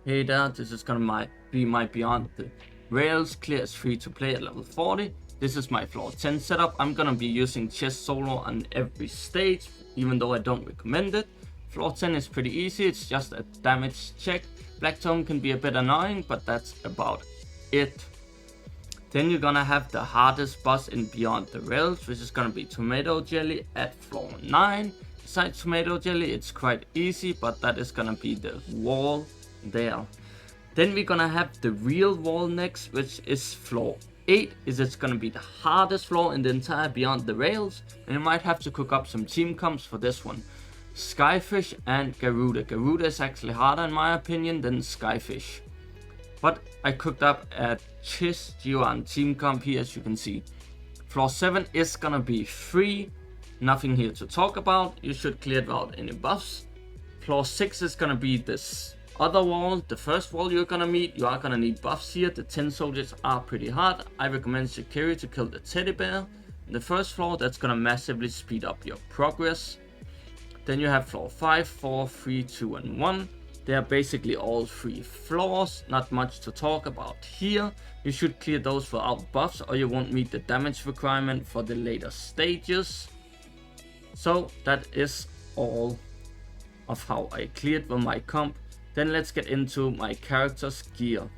Hey there, this is gonna be my Beyond the Rails clear as free to play at level 40. This is my floor 10 setup. I'm gonna be using Chiz solo on every stage, even though I don't recommend it. Floor 10 is pretty easy, it's just a damage check. Black Tome can be a bit annoying, but that's about it. Then you're gonna have the hardest boss in Beyond the Rails, which is gonna be Tomato Jelly at floor 9. Besides Tomato Jelly, it's quite easy, but that is gonna be the wall there. Then we're gonna have the real wall next, which is floor 8. It's gonna be the hardest floor in the entire Beyond the Rails, and you might have to cook up some team comps for this one. Skyfish and Garuda. Garuda is actually harder in my opinion than Skyfish, but I cooked up a Chiz G1 team comp here, as you can see. Floor 7 is gonna be free, nothing here to talk about. You should clear it without any buffs. Floor 6 is gonna be this other wall, the first wall you're gonna meet. You are gonna need buffs here. The 10 soldiers are pretty hard. I recommend Shikiri to kill the teddy bear. The first floor, that's gonna massively speed up your progress. Then you have floor 5, 4, 3, 2 and 1. They are basically all 3 floors, not much to talk about here. You should clear those without buffs or you won't meet the damage requirement for the later stages. So that is all of how I cleared with my comp. Then let's get into my character's gear.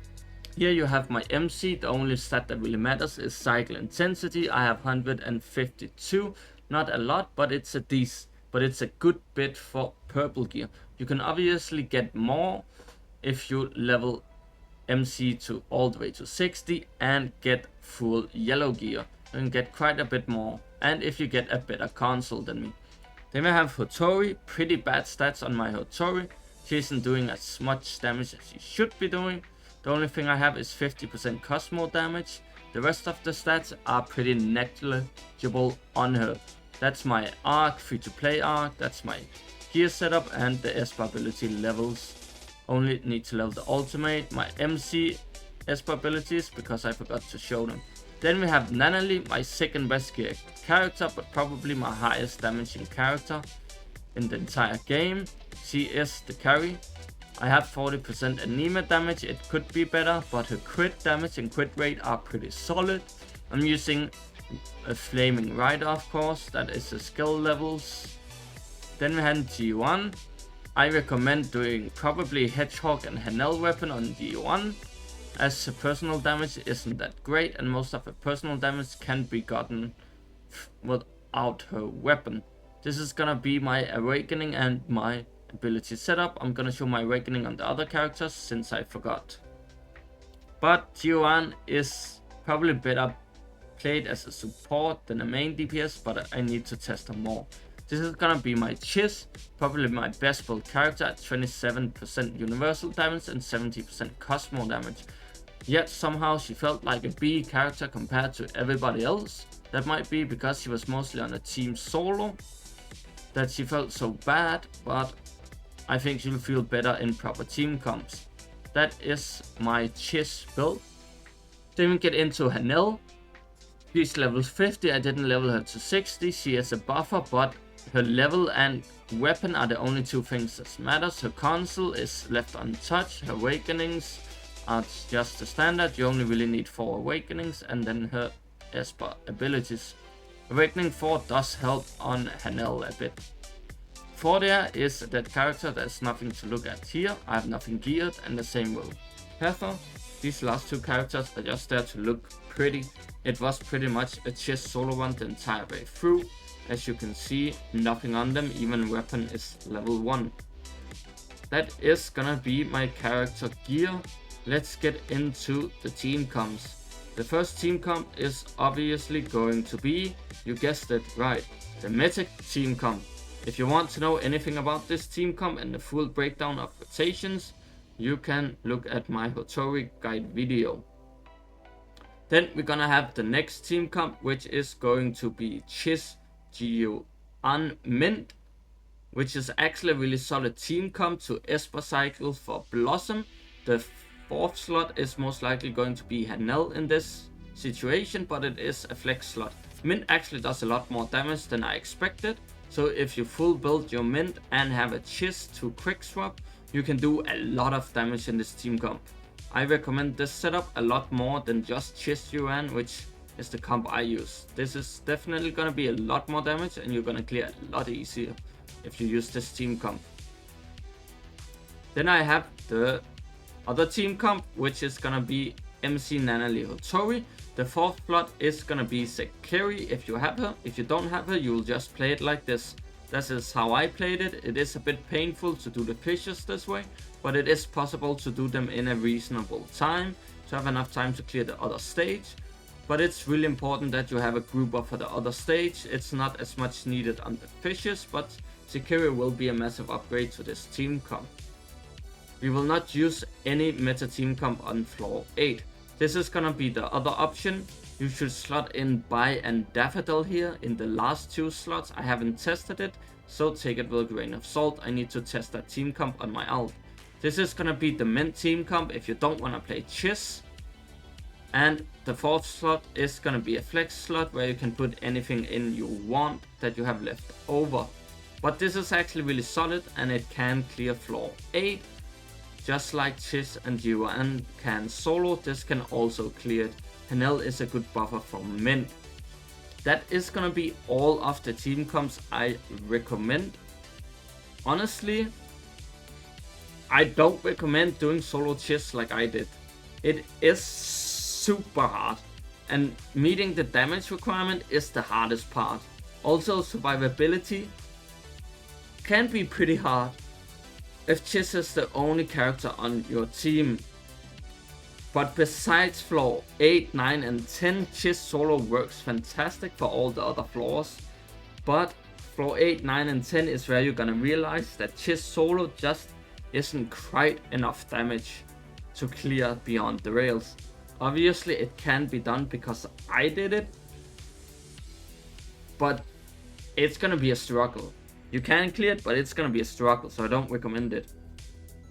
Here you have my MC. The only stat that really matters is cycle intensity. I have 152, not a lot, but it's a good bit for purple gear. You can obviously get more if you level MC to all the way to 60 and get full yellow gear. You can get quite a bit more, and if you get a better console than me. Then we have Hotori. Pretty bad stats on my Hotori. She isn't doing as much damage as she should be doing. The only thing I have is 50% Cosmo damage. The rest of the stats are pretty negligible on her. That's my arc, free to play arc, that's my gear setup and the Esper ability levels. Only need to level the ultimate, my MC Esper abilities, because I forgot to show them. Then we have Nanali, my second best gear character, but probably my highest damaging character in the entire game. She is the carry. I have 40% anemia damage. It could be better, but her crit damage and crit rate are pretty solid. I'm using a Flaming Rider, of course. That is the skill levels. Then we have G1. I recommend doing probably Hedgehog and Hanel weapon on G1, as her personal damage isn't that great and most of her personal damage can be gotten without her weapon. This is gonna be my awakening and my ability setup. I'm gonna show my awakening on the other characters since I forgot. But G1 is probably better played as a support than a main DPS, but I need to test her more. This is gonna be my Chiz, probably my best build character at 27% universal damage and 70% Cosmo damage. Yet somehow she felt like a B character compared to everybody else. That might be because she was mostly on a team solo that she felt so bad, but I think she'll feel better in proper team comps. That is my Chiz build. Then we get into Hanel. She's level 50, I didn't level her to 60. She is a buffer, but her level and weapon are the only two things that matters. Her console is left untouched. Her awakenings are just the standard. You only really need 4 awakenings, and then her Esper abilities. Awakening 4 does help on Hanel a bit. 4 there is that character, there's nothing to look at here. I have nothing geared, and the same will Heather. These last 2 characters are just there to look pretty. It was pretty much a Chiz solo run the entire way through. As you can see, nothing on them, even weapon is level 1. That is gonna be my character gear. Let's get into the team comps. The first team comp is obviously going to be, you guessed it right, the Mythic team comp. If you want to know anything about this team comp and the full breakdown of rotations, you can look at my Hotori guide video. Then we're gonna have the next team comp, which is going to be Chiz G1 Mint, which is actually a really solid team comp to Esper cycle for Blossom. The 4th slot is most likely going to be Hanel in this situation, but it is a flex slot. Mint actually does a lot more damage than I expected, so if you full build your Mint and have a Chiz to quick swap, you can do a lot of damage in this team comp. I recommend this setup a lot more than just Chiz UN, which is the comp I use. This is definitely gonna be a lot more damage and you're gonna clear a lot easier if you use this team comp. Then I have the other team comp, which is gonna be MC Nanali Hotori. The 4th slot is gonna be Sekiri if you have her. If you don't have her, you'll just play it like this. This is how I played it. It is a bit painful to do the fishes this way, but it is possible to do them in a reasonable time, to have enough time to clear the other stage. But it's really important that you have a grouper for the other stage. It's not as much needed on the fishes, but Sekiri will be a massive upgrade to this team comp. We will not use any meta team comp on floor 8. This is gonna be the other option. You should slot in Bai and Daffodil here in the last 2 slots. I haven't tested it, so take it with a grain of salt. I need to test that team comp on my alt. This is gonna be the mint team comp if you don't wanna play Chiz. And the 4th slot is gonna be a flex slot where you can put anything in you want that you have left over. But this is actually really solid and it can clear floor 8. Just like Chiz and Yuan can solo, this can also clear it. Hanel is a good buffer from mint. That is gonna be all of the team comps I recommend. Honestly, I don't recommend doing solo Chiz like I did. It is super hard, and meeting the damage requirement is the hardest part. Also, survivability can be pretty hard if Chiz is the only character on your team. But besides floor 8, 9 and 10, Chiz solo works fantastic for all the other floors. But floor 8, 9 and 10 is where you're gonna realize that Chiz solo just isn't quite enough damage to clear beyond the rails. Obviously it can be done because I did it, but it's gonna be a struggle. You can clear it, but it's gonna be a struggle, so I don't recommend it.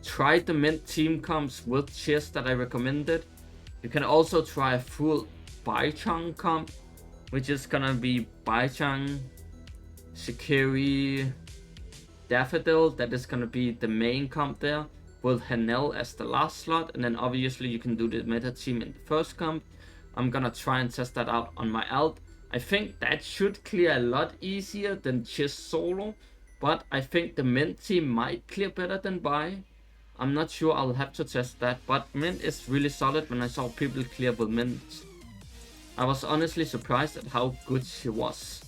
Try the mint team comps with Chiz that I recommended. You can also try a full Baichang comp, which is gonna be Baichang, Sekiri, Daffodil. That is gonna be the main comp there, with Hanel as the last slot, and then obviously you can do the meta team in the first comp. I'm gonna try and test that out on my alt. I think that should clear a lot easier than Chiz solo, but I think the mint team might clear better than Bai. I'm not sure, I'll have to test that, but mint is really solid. When I saw people clear with mint, I was honestly surprised at how good she was.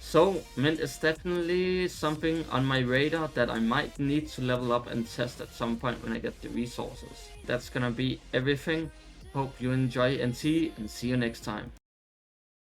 So mint is definitely something on my radar that I might need to level up and test at some point when I get the resources. That's gonna be everything. Hope you enjoy NT and see you next time.